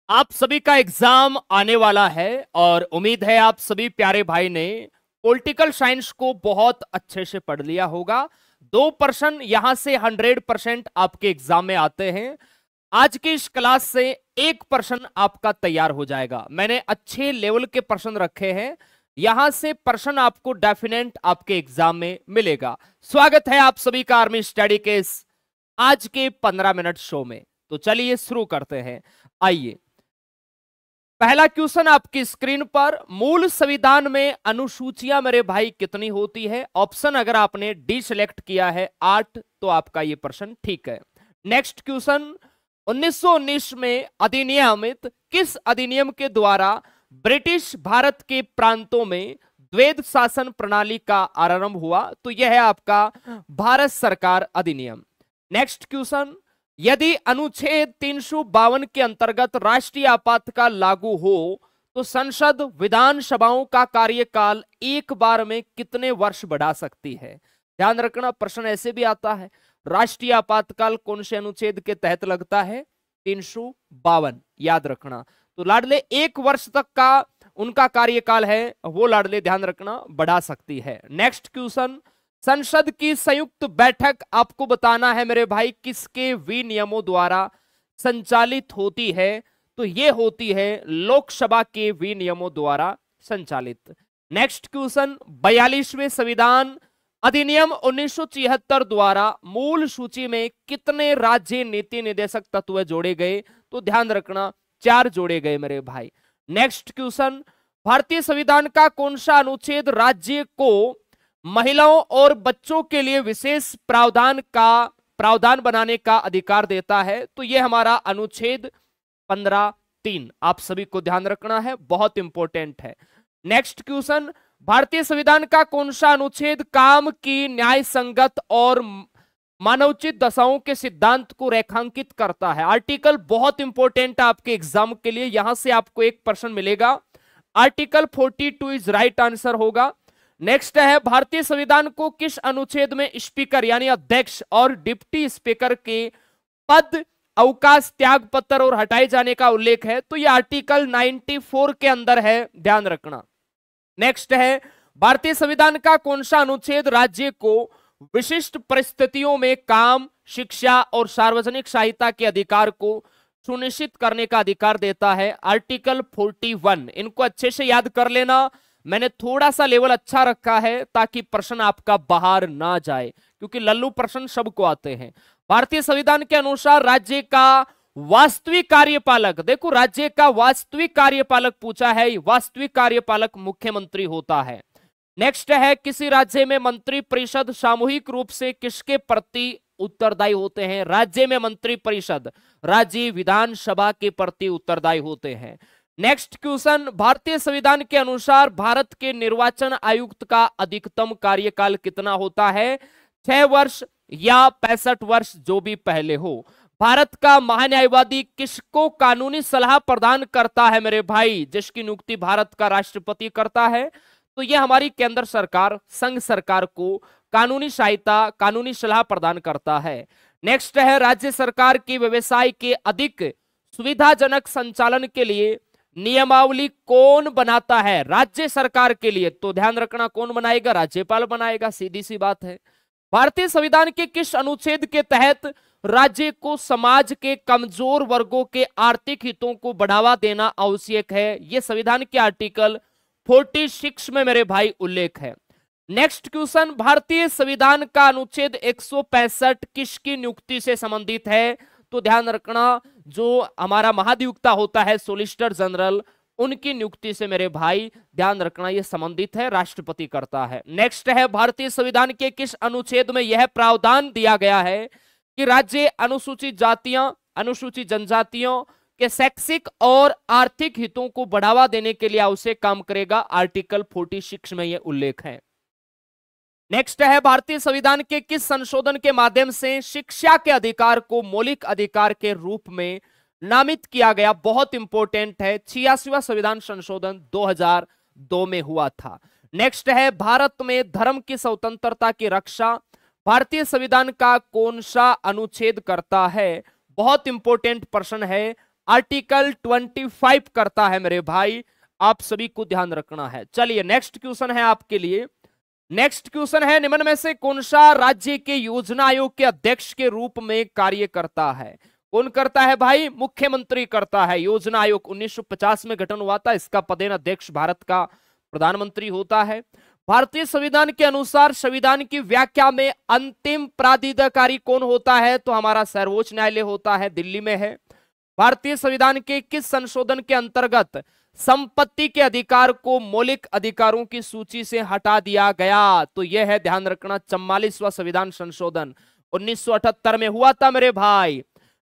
आप सभी का एग्जाम आने वाला है और उम्मीद है आप सभी प्यारे भाई ने पॉलिटिकल साइंस को बहुत अच्छे से पढ़ लिया होगा। 2% यहां से 100% आपके एग्जाम में आते हैं। आज की इस क्लास से 1% आपका तैयार हो जाएगा। मैंने अच्छे लेवल के प्रश्न रखे हैं, यहां से प्रश्न आपको डेफिनेट आपके एग्जाम में मिलेगा। स्वागत है आप सभी का आर्मी स्टडी के इस आज के 15 मिनट शो में। तो चलिए शुरू करते हैं। आइए, पहला क्वेश्चन आपकी स्क्रीन पर, मूल संविधान में अनुसूचियां मेरे भाई कितनी होती है? ऑप्शन अगर आपने डी सिलेक्ट किया है 8 तो आपका ये प्रश्न ठीक है। नेक्स्ट क्वेश्चन, 1919 में अधिनियमित किस अधिनियम के द्वारा ब्रिटिश भारत के प्रांतों में द्वैध शासन प्रणाली का आरंभ हुआ? तो यह है आपका भारत सरकार अधिनियम। नेक्स्ट क्वेश्चन, यदि अनुच्छेद 352 के अंतर्गत राष्ट्रीय आपातकाल लागू हो तो संसद विधानसभाओं का कार्यकाल एक बार में कितने वर्ष बढ़ा सकती है? ध्यान रखना, प्रश्न ऐसे भी आता है, राष्ट्रीय आपातकाल कौन से अनुच्छेद के तहत लगता है? 352, याद रखना। तो लाडले 1 वर्ष तक का उनका कार्यकाल है, वो लाडले ध्यान रखना बढ़ा सकती है। नेक्स्ट क्वेश्चन, संसद की संयुक्त बैठक आपको बताना है मेरे भाई किसके विनियमों द्वारा संचालित होती है? तो ये होती है लोकसभा के विनियमों द्वारा संचालित। नेक्स्ट क्वेश्चन, 42वें संविधान अधिनियम 1976 द्वारा मूल सूची में कितने राज्य नीति निर्देशक तत्व जोड़े गए? तो ध्यान रखना 4 जोड़े गए मेरे भाई। नेक्स्ट क्वेश्चन, भारतीय संविधान का कौन सा अनुच्छेद राज्य को महिलाओं और बच्चों के लिए विशेष प्रावधान बनाने का अधिकार देता है? तो यह हमारा अनुच्छेद 15(3), आप सभी को ध्यान रखना है, बहुत इंपॉर्टेंट है। नेक्स्ट क्वेश्चन, भारतीय संविधान का कौन सा अनुच्छेद काम की न्याय संगत और मानवोचित दशाओं के सिद्धांत को रेखांकित करता है? आर्टिकल बहुत इंपॉर्टेंट है आपके एग्जाम के लिए, यहां से आपको 1% मिलेगा। आर्टिकल 42 इज राइट आंसर होगा। नेक्स्ट है, भारतीय संविधान को किस अनुच्छेद में स्पीकर यानी अध्यक्ष और डिप्टी स्पीकर के पद, अवकाश, त्याग पत्र और हटाए जाने का उल्लेख है? तो यह आर्टिकल 94 के अंदर है, ध्यान रखना। नेक्स्ट है, भारतीय संविधान का कौन सा अनुच्छेद राज्य को विशिष्ट परिस्थितियों में काम, शिक्षा और सार्वजनिक सहायता के अधिकार को सुनिश्चित करने का अधिकार देता है? आर्टिकल 41। इनको अच्छे से याद कर लेना, मैंने थोड़ा सा लेवल अच्छा रखा है ताकि प्रश्न आपका बाहर ना जाए, क्योंकि लल्लू प्रश्न सबको आते हैं। भारतीय संविधान के अनुसार राज्य का वास्तविक कार्यपालक, देखो राज्य का वास्तविक कार्यपालक पूछा है, वास्तविक कार्यपालक मुख्यमंत्री होता है। नेक्स्ट है, किसी राज्य में मंत्री परिषद सामूहिक रूप से किसके प्रति उत्तरदायी होते हैं? राज्य में मंत्री परिषद राज्य विधानसभा के प्रति उत्तरदायी होते हैं। नेक्स्ट क्वेश्चन, भारतीय संविधान के अनुसार भारत के निर्वाचन आयुक्त का अधिकतम कार्यकाल कितना होता है? 6 वर्ष या 65 वर्ष, जो भी पहले हो। भारत का महान्यायवादी किसको कानूनी सलाह प्रदान करता है मेरे भाई? जिसकी नियुक्ति भारत का राष्ट्रपति करता है? तो यह हमारी केंद्र सरकार, संघ सरकार को कानूनी सहायता, कानूनी सलाह प्रदान करता है। नेक्स्ट है, राज्य सरकार के व्यवसाय के अधिक सुविधाजनक संचालन के लिए नियमावली कौन बनाता है? राज्य सरकार के लिए। तो ध्यान रखना, कौन बनाएगा? राज्यपाल बनाएगा, सीधी सी बात है। भारतीय संविधान के किस अनुच्छेद के तहत राज्य को समाज के कमजोर वर्गों के आर्थिक हितों को बढ़ावा देना आवश्यक है? यह संविधान के आर्टिकल 46 में मेरे भाई उल्लेख है। नेक्स्ट क्वेश्चन, भारतीय संविधान का अनुच्छेद 165 किसकी नियुक्ति से संबंधित है? तो ध्यान रखना, जो हमारा महाधिवक्ता होता है सॉलिसिटर जनरल, उनकी नियुक्ति से मेरे भाई ध्यान रखना यह संबंधित है, राष्ट्रपति करता है। नेक्स्ट है, भारतीय संविधान के किस अनुच्छेद में यह प्रावधान दिया गया है कि राज्य अनुसूचित जातियां, अनुसूचित जनजातियों के शैक्षिक और आर्थिक हितों को बढ़ावा देने के लिए आवश्यक काम करेगा? आर्टिकल 46 में यह उल्लेख है। नेक्स्ट है, भारतीय संविधान के किस संशोधन के माध्यम से शिक्षा के अधिकार को मौलिक अधिकार के रूप में नामित किया गया? बहुत इंपॉर्टेंट है, 86वां संविधान संशोधन 2002 में हुआ था। नेक्स्ट है, भारत में धर्म की स्वतंत्रता की रक्षा भारतीय संविधान का कौन सा अनुच्छेद करता है? बहुत इंपॉर्टेंट प्रश्न है, आर्टिकल 25 करता है मेरे भाई, आप सभी को ध्यान रखना है। चलिए नेक्स्ट क्वेश्चन है आपके लिए। नेक्स्ट क्वेश्चन है, निम्न में से कौन सा राज्य के योजना आयोग के अध्यक्ष के रूप में कार्य करता है? कौन करता है भाई? मुख्यमंत्री करता है। योजना आयोग 1950 में गठन हुआ था, इसका पदेन अध्यक्ष भारत का प्रधानमंत्री होता है। भारतीय संविधान के अनुसार संविधान की व्याख्या में अंतिम प्राधिकारी कौन होता है? तो हमारा सर्वोच्च न्यायालय होता है, दिल्ली में है। भारतीय संविधान के किस संशोधन के अंतर्गत संपत्ति के अधिकार को मौलिक अधिकारों की सूची से हटा दिया गया? तो यह है, ध्यान रखना, 44वां संविधान संशोधन 1978 में हुआ था मेरे भाई।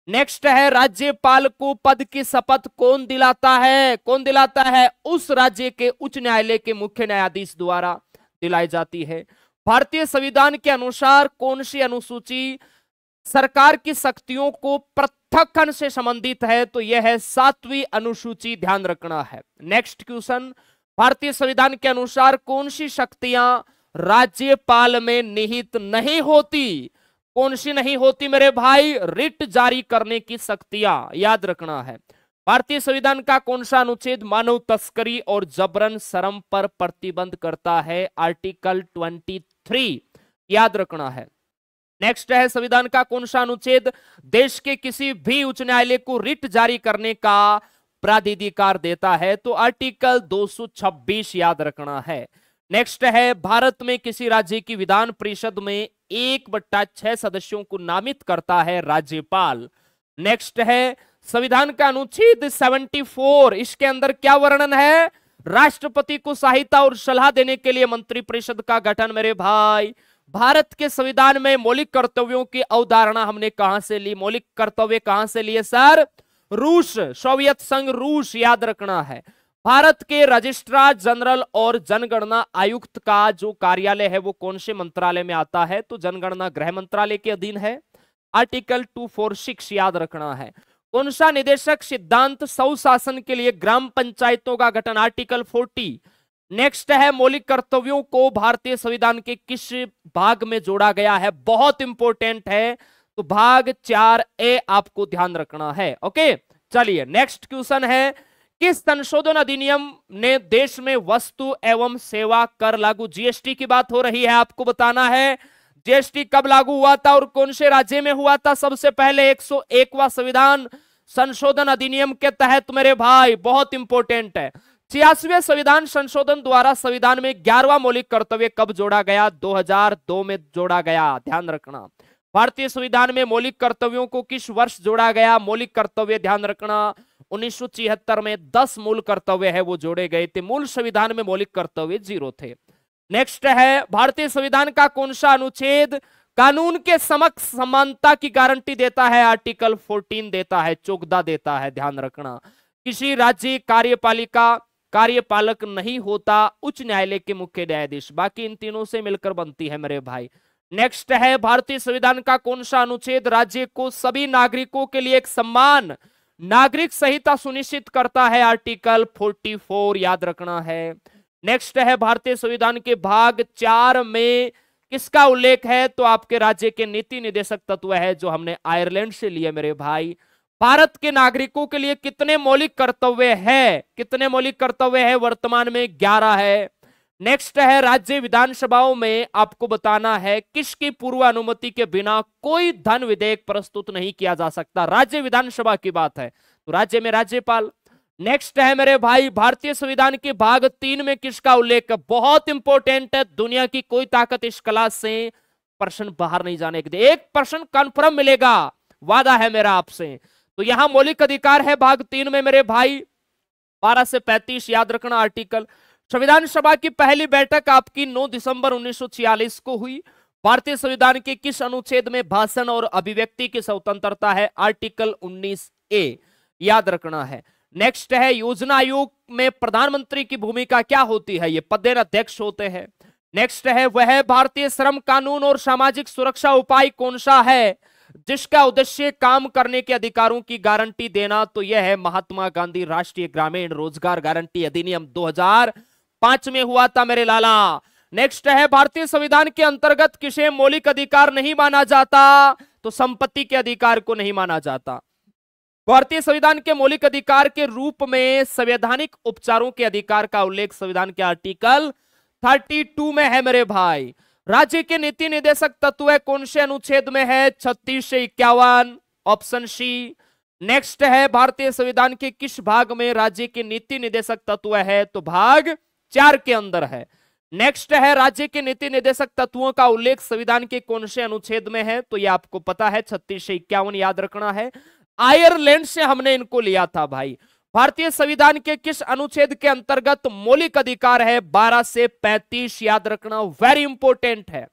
नेक्स्ट है, राज्यपाल को पद की शपथ कौन दिलाता है? कौन दिलाता है? उस राज्य के उच्च न्यायालय के मुख्य न्यायाधीश द्वारा दिलाई जाती है। भारतीय संविधान के अनुसार कौन सी अनुसूची सरकार की शक्तियों को पृथक्करण से संबंधित है? तो यह है 7वीं अनुसूची, ध्यान रखना है। नेक्स्ट क्वेश्चन, भारतीय संविधान के अनुसार कौन सी शक्तियां राज्यपाल में निहित नहीं होती? कौन सी नहीं होती मेरे भाई? रिट जारी करने की शक्तियां, याद रखना है। भारतीय संविधान का कौन सा अनुच्छेद मानव तस्करी और जबरन श्रम पर प्रतिबंध करता है? आर्टिकल 23, याद रखना है। नेक्स्ट है, संविधान का कौन सा अनुच्छेद देश के किसी भी उच्च न्यायालय को रिट जारी करने का प्राधिकार देता है? तो आर्टिकल 226, याद रखना है। नेक्स्ट है, भारत में किसी राज्य की विधान परिषद में 1/6 सदस्यों को नामित करता है राज्यपाल। नेक्स्ट है, संविधान का अनुच्छेद 74, इसके अंदर क्या वर्णन है? राष्ट्रपति को सहायता और सलाह देने के लिए मंत्रिपरिषद का गठन मेरे भाई। भारत के संविधान में मौलिक कर्तव्यों की अवधारणा हमने कहां से ली? मौलिक कर्तव्य कहां से लिए सर? रूस, सोवियत संघ रूस, याद रखना है। भारत के रजिस्ट्रार जनरल और जनगणना आयुक्त का जो कार्यालय है वो कौन से मंत्रालय में आता है? तो जनगणना गृह मंत्रालय के अधीन है, आर्टिकल 246, याद रखना है। कौन सा निदेशक सिद्धांत स्वशासन के लिए ग्राम पंचायतों का गठन? आर्टिकल 40। नेक्स्ट है, मौलिक कर्तव्यों को भारतीय संविधान के किस भाग में जोड़ा गया है? बहुत इंपॉर्टेंट है, तो भाग 4A आपको ध्यान रखना है। ओके, चलिए नेक्स्ट क्वेश्चन है, किस संशोधन अधिनियम ने देश में वस्तु एवं सेवा कर लागू? जीएसटी की बात हो रही है, आपको बताना है जीएसटी कब लागू हुआ था और कौन से राज्य में हुआ था? सबसे पहले 101वां संविधान संशोधन अधिनियम के तहत मेरे भाई, बहुत इंपॉर्टेंट है। 86वें संविधान संशोधन द्वारा संविधान में 11वां मौलिक कर्तव्य कब जोड़ा गया? 2002 में जोड़ा गया, ध्यान रखना। भारतीय संविधान में मौलिक कर्तव्यों को किस वर्ष जोड़ा गया? मौलिक कर्तव्य, ध्यान रखना, 1976 में 10 मूल कर्तव्य है वो जोड़े गए थे। मूल संविधान में मौलिक कर्तव्य 0 थे। नेक्स्ट है, भारतीय संविधान का कौन सा अनुच्छेद कानून के समक्ष समानता की गारंटी देता है? आर्टिकल 14 देता है, चौगदा देता है, ध्यान रखना। किसी राज्य कार्यपालिका कार्यपालक नहीं होता उच्च न्यायालय के मुख्य न्यायाधीश, बाकी इन तीनों से मिलकर बनती है मेरे भाई। नेक्स्ट है, भारतीय संविधान का कौन सा अनुच्छेद राज्य को सभी नागरिकों के लिए एक समान नागरिक संहिता सुनिश्चित करता है? आर्टिकल 44, याद रखना है। नेक्स्ट है, भारतीय संविधान के भाग 4 में किसका उल्लेख है? तो आपके राज्य के नीति निदेशक तत्व है जो हमने आयरलैंड से लिए मेरे भाई। भारत के नागरिकों के लिए कितने मौलिक कर्तव्य है? कितने मौलिक कर्तव्य है? वर्तमान में 11 है। नेक्स्ट है, राज्य विधानसभाओं में आपको बताना है किसकी पूर्व अनुमति के बिना कोई धन विधेयक प्रस्तुत नहीं किया जा सकता? राज्य विधानसभा की बात है, तो राज्य में राज्यपाल। नेक्स्ट है मेरे भाई, भारतीय संविधान के भाग 3 में किसका उल्लेख? बहुत इंपॉर्टेंट है, दुनिया की कोई ताकत इस क्लास से प्रश्न बाहर नहीं जाने के दे, 1% कन्फर्म मिलेगा, वादा है मेरा आपसे। तो यहां मौलिक अधिकार है भाग 3 में मेरे भाई, 12 से 35, याद रखना आर्टिकल। संविधान सभा की पहली बैठक आपकी 9 दिसंबर 1946 को हुई। भारतीय संविधान के किस अनुच्छेद में भाषण और अभिव्यक्ति की स्वतंत्रता है? आर्टिकल 19A, याद रखना है। नेक्स्ट है, योजना आयोग में प्रधानमंत्री की भूमिका क्या होती है? ये पदेन अध्यक्ष होते हैं। नेक्स्ट है, वह भारतीय श्रम कानून और सामाजिक सुरक्षा उपाय कौन सा है जिसका उद्देश्य काम करने के अधिकारों की गारंटी देना? तो यह है महात्मा गांधी राष्ट्रीय ग्रामीण रोजगार गारंटी अधिनियम 2005 में हुआ था मेरे लाला। नेक्स्ट है, भारतीय संविधान के अंतर्गत किसे मौलिक अधिकार नहीं माना जाता? तो संपत्ति के अधिकार को नहीं माना जाता। भारतीय संविधान के मौलिक अधिकार के रूप में संवैधानिक उपचारों के अधिकार का उल्लेख संविधान के आर्टिकल 32 में है मेरे भाई। राज्य के नीति निर्देशक तत्व है कौन से अनुच्छेद में है? 36 से 51, ऑप्शन सी। नेक्स्ट है भारतीय संविधान के किस भाग में राज्य के नीति निर्देशक तत्व है? तो भाग 4 के अंदर है। नेक्स्ट है राज्य के नीति निर्देशक तत्वों का उल्लेख संविधान के कौन से अनुच्छेद में है? तो ये आपको पता है 36 से 51 याद रखना है। आयरलैंड से हमने इनको लिया था भाई। भारतीय संविधान के किस अनुच्छेद के अंतर्गत मौलिक अधिकार है? 12 से 35 याद रखना, वेरी इंपॉर्टेंट है।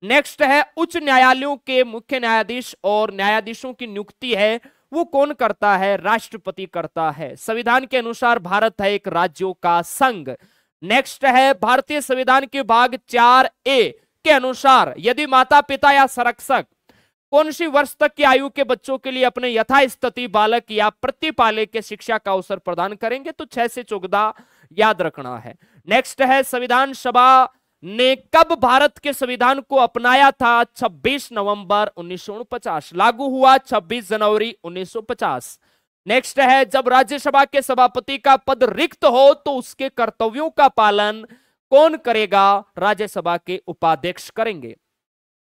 नेक्स्ट है उच्च न्यायालयों के मुख्य न्यायाधीश और न्यायाधीशों की नियुक्ति है वो कौन करता है? राष्ट्रपति करता है। संविधान के अनुसार भारत है एक राज्यों का संघ। नेक्स्ट है भारतीय संविधान के भाग 4A के अनुसार यदि माता पिता या संरक्षक कौन सी वर्ष तक की आयु के बच्चों के लिए अपने यथास्थिति बालक या प्रतिपालक के शिक्षा का अवसर प्रदान करेंगे? तो 6 से 14 याद रखना है। नेक्स्ट है संविधान सभा ने कब भारत के संविधान को अपनाया था? 26 नवंबर 1949, लागू हुआ 26 जनवरी 1950। नेक्स्ट है जब राज्यसभा के सभापति का पद रिक्त हो तो उसके कर्तव्यों का पालन कौन करेगा? राज्यसभा के उपाध्यक्ष करेंगे।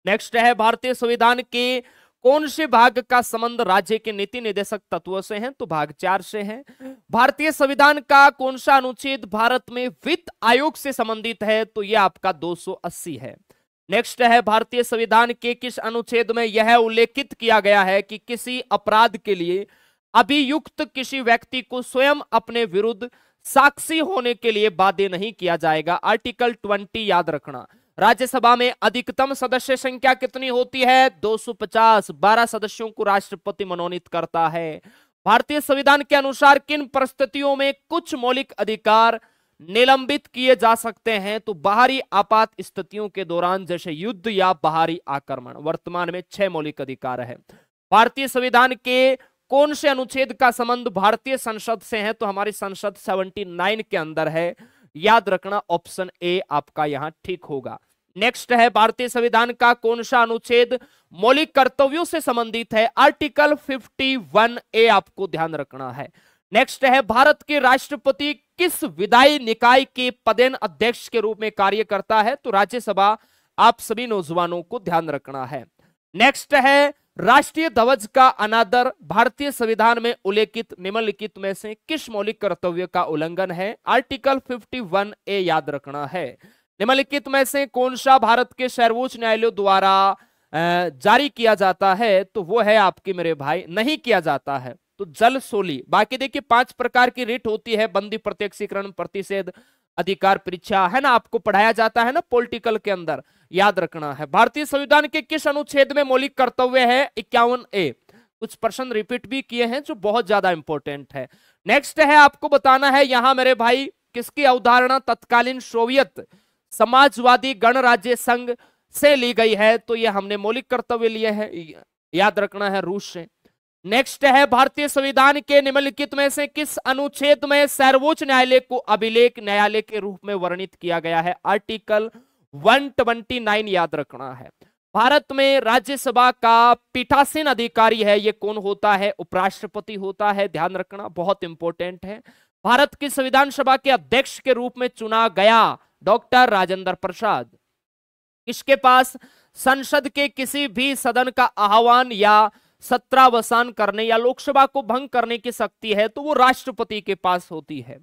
नेक्स्ट है भारतीय संविधान के कौन से भाग का संबंध राज्य के नीति निर्देशक तत्वों से है? तो भाग 4 से है। भारतीय संविधान का कौन सा अनुच्छेद भारत में वित्त आयोग से संबंधित है? तो यह आपका 280 है। नेक्स्ट है भारतीय संविधान के किस अनुच्छेद में यह उल्लेखित किया गया है कि किसी अपराध के लिए अभियुक्त किसी व्यक्ति को स्वयं अपने विरुद्ध साक्षी होने के लिए बाध्य नहीं किया जाएगा? आर्टिकल 20 याद रखना। राज्यसभा में अधिकतम सदस्य संख्या कितनी होती है? 250। 12 सदस्यों को राष्ट्रपति मनोनीत करता है। भारतीय संविधान के अनुसार किन परिस्थितियों में कुछ मौलिक अधिकार निलंबित किए जा सकते हैं? तो बाहरी आपात स्थितियों के दौरान जैसे युद्ध या बाहरी आक्रमण। वर्तमान में 6 मौलिक अधिकार है। भारतीय संविधान के कौन से अनुच्छेद का संबंध भारतीय संसद से है? तो हमारी संसद 79 के अंदर है, याद रखना, ऑप्शन ए आपका यहां ठीक होगा। नेक्स्ट है भारतीय संविधान का कौन सा अनुच्छेद मौलिक कर्तव्यों से संबंधित है? आर्टिकल 51A आपको ध्यान रखना है। नेक्स्ट है भारत के राष्ट्रपति किस विधायी निकाय के पदेन अध्यक्ष के रूप में कार्य करता है? तो राज्यसभा। आप सभी नौजवानों को ध्यान रखना है। नेक्स्ट है राष्ट्रीय ध्वज का अनादर भारतीय संविधान में उल्लेखित निम्नलिखित में से किस मौलिक कर्तव्य का उल्लंघन है? आर्टिकल 51A याद रखना है। निम्नलिखित में से कौन सा भारत के सर्वोच्च न्यायालय द्वारा जारी किया जाता है? तो वो है आपकी मेरे भाई नहीं किया जाता है तो जल सोली। बाकी देखिए 5 प्रकार की रिट होती है, बंदी, प्रत्यक्षीकरण, प्रतिषेध, अधिकार परीक्षा, है ना, आपको पढ़ाया जाता है ना पॉलिटिकल के अंदर, याद रखना है। भारतीय संविधान के किस अनुच्छेद में मौलिक कर्तव्य है? 51A। कुछ प्रश्न रिपीट भी किए हैं जो बहुत ज्यादा इंपॉर्टेंट है। नेक्स्ट है आपको बताना है यहां मेरे भाई किसकी अवधारणा तत्कालीन सोवियत समाजवादी गणराज्य संघ से ली गई है? तो ये हमने मौलिक कर्तव्य लिए हैं, याद रखना है, रूस से। नेक्स्ट है भारतीय संविधान के निम्नलिखित में से किस अनुच्छेद में सर्वोच्च न्यायालय को अभिलेख न्यायालय के रूप में वर्णित किया गया है? आर्टिकल 129 याद रखना है। भारत में राज्यसभा का पीठासीन अधिकारी है, ये कौन होता है? उपराष्ट्रपति होता है, ध्यान रखना, बहुत इंपॉर्टेंट है। भारत की संविधान सभा के अध्यक्ष के रूप में चुना गया डॉक्टर राजेंद्र प्रसाद। इसके पास संसद के किसी भी सदन का आह्वान या सत्रावसान करने या लोकसभा को भंग करने की शक्ति है तो वो राष्ट्रपति के पास होती है।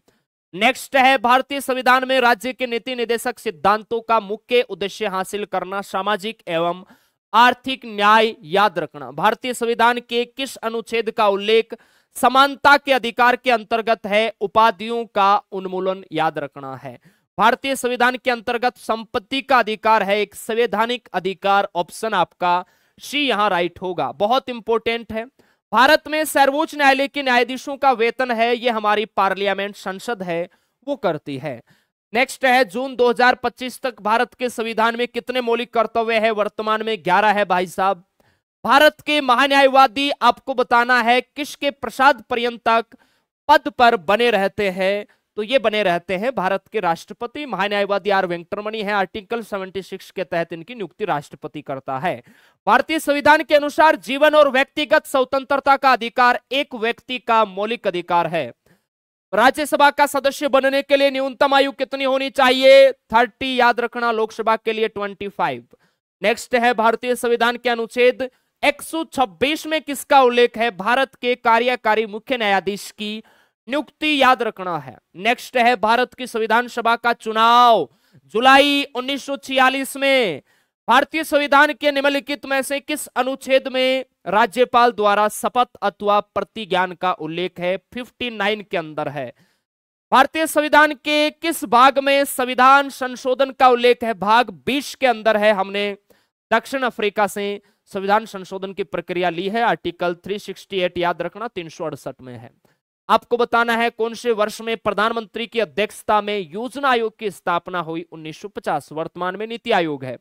नेक्स्ट है भारतीय संविधान में राज्य के नीति निर्देशक सिद्धांतों का मुख्य उद्देश्य हासिल करना सामाजिक एवं आर्थिक न्याय, याद रखना। भारतीय संविधान के किस अनुच्छेद का उल्लेख समानता के अधिकार के अंतर्गत है? उपाधियों का उन्मूलन, याद रखना है। भारतीय संविधान के अंतर्गत संपत्ति का अधिकार है एक संवैधानिक अधिकार, ऑप्शन आपका सी यहां राइट होगा, बहुत इंपॉर्टेंट है। भारत में सर्वोच्च न्यायालय के न्यायाधीशों का वेतन है, ये हमारी पार्लियामेंट संसद है वो करती है। नेक्स्ट है जून 2025 तक भारत के संविधान में कितने मौलिक कर्तव्य है? वर्तमान में 11 है भाई साहब। भारत के महान्यायवादी आपको बताना है किसके प्रसाद पर्यंत तक पद पर बने रहते हैं? तो ये बने रहते हैं भारत के राष्ट्रपति। महान्यायवादी आर वेंकटरमणि है, आर्टिकल 76 के तहत इनकी नियुक्ति राष्ट्रपति करता है। भारतीय संविधान के अनुसार जीवन और व्यक्तिगत स्वतंत्रता का अधिकार एक व्यक्ति का मौलिक अधिकार है। राज्यसभा का सदस्य बनने के लिए न्यूनतम आयु कितनी होनी चाहिए? 30, याद रखना। लोकसभा के लिए 25। नेक्स्ट है भारतीय संविधान के अनुच्छेद 126 में किसका उल्लेख है? भारत के कार्यकारी मुख्य न्यायाधीश की नियुक्ति, याद रखना है। नेक्स्ट है भारत की संविधान सभा का चुनाव जुलाई 1946 में भारतीय संविधान के निम्नलिखित में से किस अनुच्छेद में राज्यपाल द्वारा शपथ अथवा प्रतिज्ञान का उल्लेख है? 59 के अंदर है। भारतीय संविधान के किस भाग में संविधान संशोधन का उल्लेख है? भाग 20 के अंदर है। हमने दक्षिण अफ्रीका से संविधान संशोधन की प्रक्रिया ली है, आर्टिकल 368, याद रखना, 368 में है। आपको बताना है कौन से वर्ष में प्रधानमंत्री की अध्यक्षता में योजना आयोग की स्थापना हुई? 1950। वर्तमान में नीति आयोग है।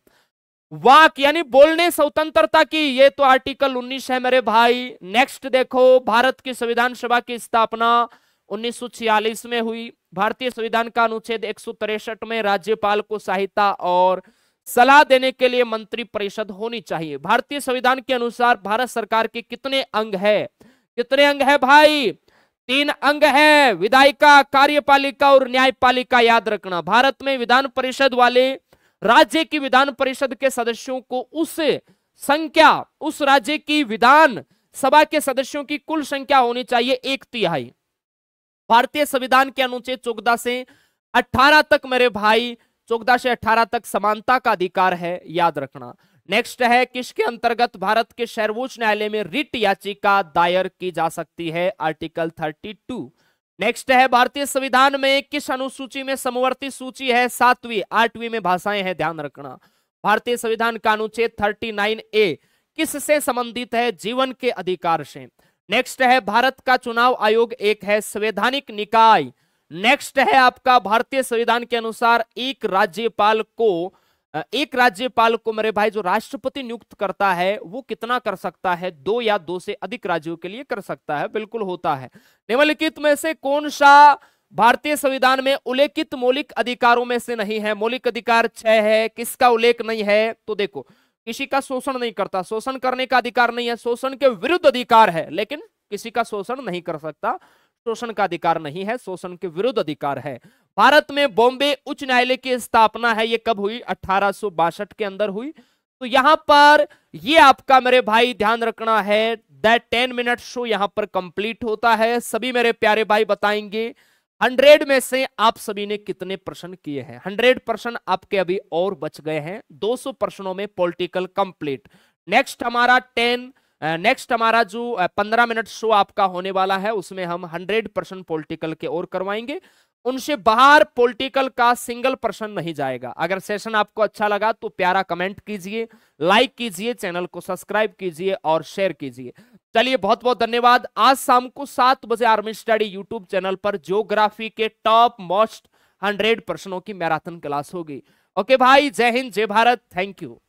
वाक यानी बोलने स्वतंत्रता की, ये तो आर्टिकल 19 है मेरे भाई। नेक्स्ट देखो, भारत की संविधान सभा की स्थापना 1946 में हुई। भारतीय संविधान का अनुच्छेद 163 में राज्यपाल को सहायता और सलाह देने के लिए मंत्री परिषद होनी चाहिए। भारतीय संविधान के अनुसार भारत सरकार के कितने अंग है? कितने अंग है भाई? 3 अंग है, विधायिका, कार्यपालिका और न्यायपालिका, याद रखना। भारत में विधान परिषद वाले राज्य की विधान परिषद के सदस्यों को उस संख्या, उस राज्य की विधान सभा के सदस्यों की कुल संख्या होनी चाहिए 1/3। भारतीय संविधान के अनुच्छेद 14 से 18 तक मेरे भाई, 14 से 18 तक समानता का अधिकार है, याद रखना। नेक्स्ट है किसके अंतर्गत भारत के सर्वोच्च न्यायालय में रिट याचिका दायर की जा सकती है? आर्टिकल 32। नेक्स्ट है भारतीय संविधान में किस अनुसूची में समवर्ती सूची है? 7वीं। 8वीं में भाषाएं है, ध्यान रखना। भारतीय संविधान का अनुच्छेद 39A किससे संबंधित है? जीवन के अधिकार से। नेक्स्ट है भारत का चुनाव आयोग एक है संवैधानिक निकाय। नेक्स्ट है आपका भारतीय संविधान के अनुसार एक राज्यपाल को मेरे भाई जो राष्ट्रपति नियुक्त करता है वो कितना कर सकता है? 2 या 2 से अधिक राज्यों के लिए कर सकता है, बिल्कुल होता है। निम्नलिखित में से कौन सा भारतीय संविधान में उल्लेखित मौलिक अधिकारों में से नहीं है? मौलिक अधिकार 6 है, किसका उल्लेख नहीं है? तो देखो, किसी का शोषण नहीं करता, शोषण करने का अधिकार नहीं है। शोषण के विरुद्ध अधिकार है, लेकिन किसी का शोषण नहीं कर सकता, शोषण का अधिकार नहीं है, शोषण के विरुद्ध अधिकार है। भारत में बॉम्बे उच्च न्यायालय की स्थापना है, ये कब हुई? 1862 के अंदर हुई। तो यहां पर ये आपका मेरे भाई ध्यान रखना है, दैट 10 मिनट शो यहां पर कंप्लीट होता है। सभी मेरे प्यारे भाई बताएंगे 100 में से आप सभी ने कितने प्रश्न किए हैं? 100 प्रश्न आपके अभी और बच गए हैं। 200 प्रश्नों में पॉलिटिकल कंप्लीट। नेक्स्ट हमारा जो 15 मिनट शो आपका होने वाला है उसमें हम 100% पॉलिटिकल के और करवाएंगे। उनसे बाहर पॉलिटिकल का सिंगल प्रश्न नहीं जाएगा। अगर सेशन आपको अच्छा लगा तो प्यारा कमेंट कीजिए, लाइक कीजिए, चैनल को सब्सक्राइब कीजिए और शेयर कीजिए। चलिए, बहुत बहुत धन्यवाद। आज शाम को 7 बजे आर्मी स्टडी यूट्यूब चैनल पर ज्योग्राफी के टॉप मोस्ट 100 प्रश्नों की मैराथन क्लास होगी। ओके भाई, जय हिंद, जय भारत, थैंक यू।